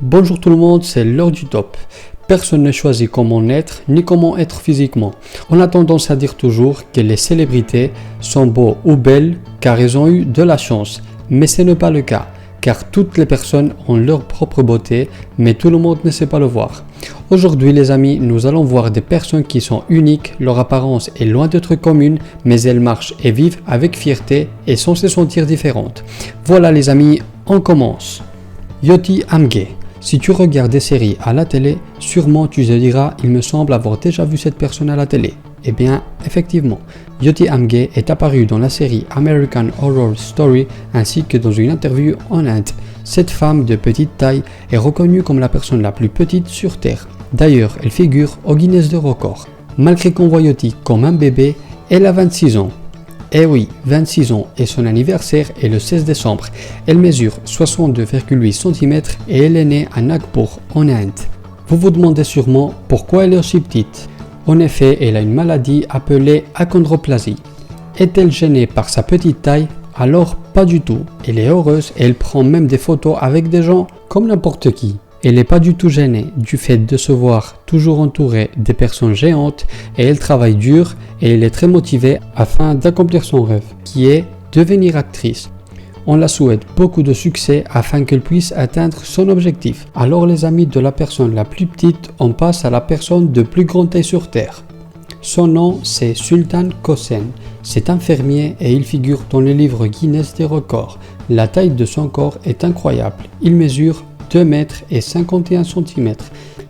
Bonjour tout le monde, c'est l'heure du top. Personne ne choisit comment être ni comment être physiquement. On a tendance à dire toujours que les célébrités sont beaux ou belles car elles ont eu de la chance. Mais ce n'est pas le cas, car toutes les personnes ont leur propre beauté, mais tout le monde ne sait pas le voir. Aujourd'hui les amis, nous allons voir des personnes qui sont uniques, leur apparence est loin d'être commune, mais elles marchent et vivent avec fierté et sans se sentir différentes. Voilà les amis, on commence. Yoti Amge. Si tu regardes des séries à la télé, sûrement tu te diras « il me semble avoir déjà vu cette personne à la télé ». Eh bien, effectivement, Yoti Amge est apparue dans la série American Horror Story ainsi que dans une interview en Inde. Cette femme de petite taille est reconnue comme la personne la plus petite sur Terre. D'ailleurs, elle figure au Guinness de record. Malgré qu'on voit Yoti comme un bébé, elle a 26 ans. Eh oui, 26 ans et son anniversaire est le 16 décembre. Elle mesure 62,8 cm et elle est née à Nagpur en Inde. Vous vous demandez sûrement pourquoi elle est aussi petite. En effet, elle a une maladie appelée achondroplasie. Est-elle gênée par sa petite taille? Alors pas du tout. Elle est heureuse et elle prend même des photos avec des gens comme n'importe qui. Elle n'est pas du tout gênée du fait de se voir toujours entourée des personnes géantes et elle travaille dur et elle est très motivée afin d'accomplir son rêve, qui est devenir actrice. On la souhaite beaucoup de succès afin qu'elle puisse atteindre son objectif. Alors les amis, de la personne la plus petite, on passe à la personne de plus grande taille sur Terre. Son nom c'est Sultan Kosen. C'est un fermier et il figure dans le livre Guinness des records. La taille de son corps est incroyable. Il mesure 2 mètres et 51 cm.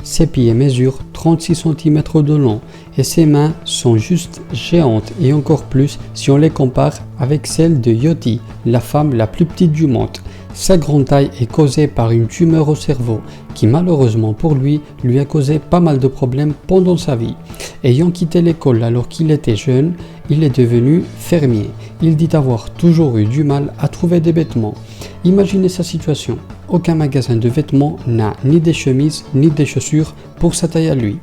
Ses pieds mesurent 36 cm de long et ses mains sont juste géantes et encore plus si on les compare avec celles de Yoti, la femme la plus petite du monde. Sa grande taille est causée par une tumeur au cerveau qui malheureusement pour lui a causé pas mal de problèmes pendant sa vie. Ayant quitté l'école alors qu'il était jeune, il est devenu fermier. Il dit avoir toujours eu du mal à trouver des vêtements. Imaginez sa situation. Aucun magasin de vêtements n'a ni des chemises ni des chaussures pour sa taille à lui.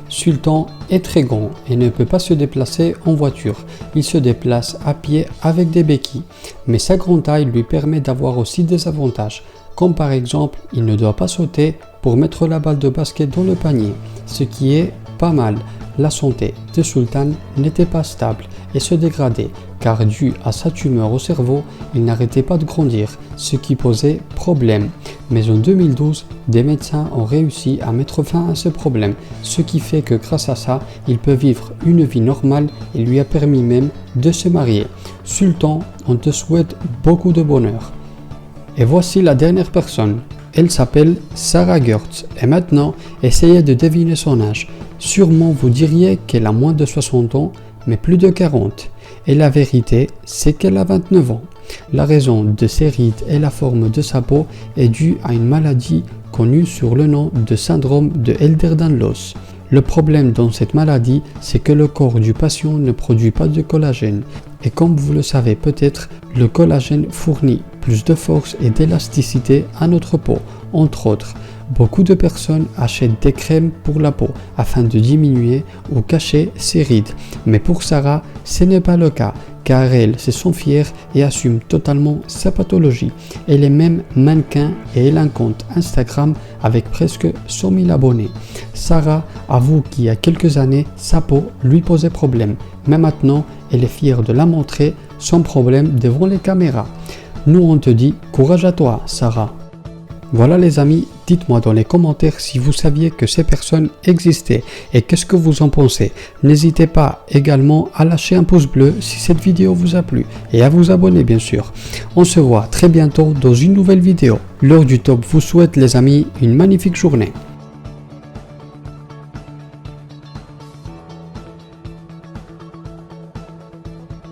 Sultan est très grand et ne peut pas se déplacer en voiture. Il se déplace à pied avec des béquilles. Mais sa grande taille lui permet d'avoir aussi des avantages, comme par exemple, il ne doit pas sauter pour mettre la balle de basket dans le panier, ce qui est pas mal. La santé de Sultan n'était pas stable et se dégradait car dû à sa tumeur au cerveau, il n'arrêtait pas de grandir, ce qui posait problème. Mais en 2012, des médecins ont réussi à mettre fin à ce problème, ce qui fait que grâce à ça, il peut vivre une vie normale et lui a permis même de se marier. Sultan, on te souhaite beaucoup de bonheur. Et voici la dernière personne. Elle s'appelle Sarah Gertz et maintenant, essayez de deviner son âge. Sûrement vous diriez qu'elle a moins de 60 ans, mais plus de 40. Et la vérité, c'est qu'elle a 29 ans. La raison de ses rides et la forme de sa peau est due à une maladie connue sous le nom de syndrome de Ehlers-Danlos. Le problème dans cette maladie, c'est que le corps du patient ne produit pas de collagène. Et comme vous le savez peut-être, le collagène fournit plus de force et d'élasticité à notre peau, entre autres. Beaucoup de personnes achètent des crèmes pour la peau afin de diminuer ou cacher ses rides. Mais pour Sarah, ce n'est pas le cas, car elle se sent fière et assume totalement sa pathologie. Elle est même mannequin et elle a un compte Instagram avec presque 100 000 abonnés. Sarah avoue qu'il y a quelques années, sa peau lui posait problème. Mais maintenant, elle est fière de la montrer sans problème devant les caméras. Nous on te dit courage à toi, Sarah. Voilà les amis, dites-moi dans les commentaires si vous saviez que ces personnes existaient et qu'est-ce que vous en pensez. N'hésitez pas également à lâcher un pouce bleu si cette vidéo vous a plu et à vous abonner bien sûr. On se voit très bientôt dans une nouvelle vidéo. L'heure du top vous souhaite les amis une magnifique journée.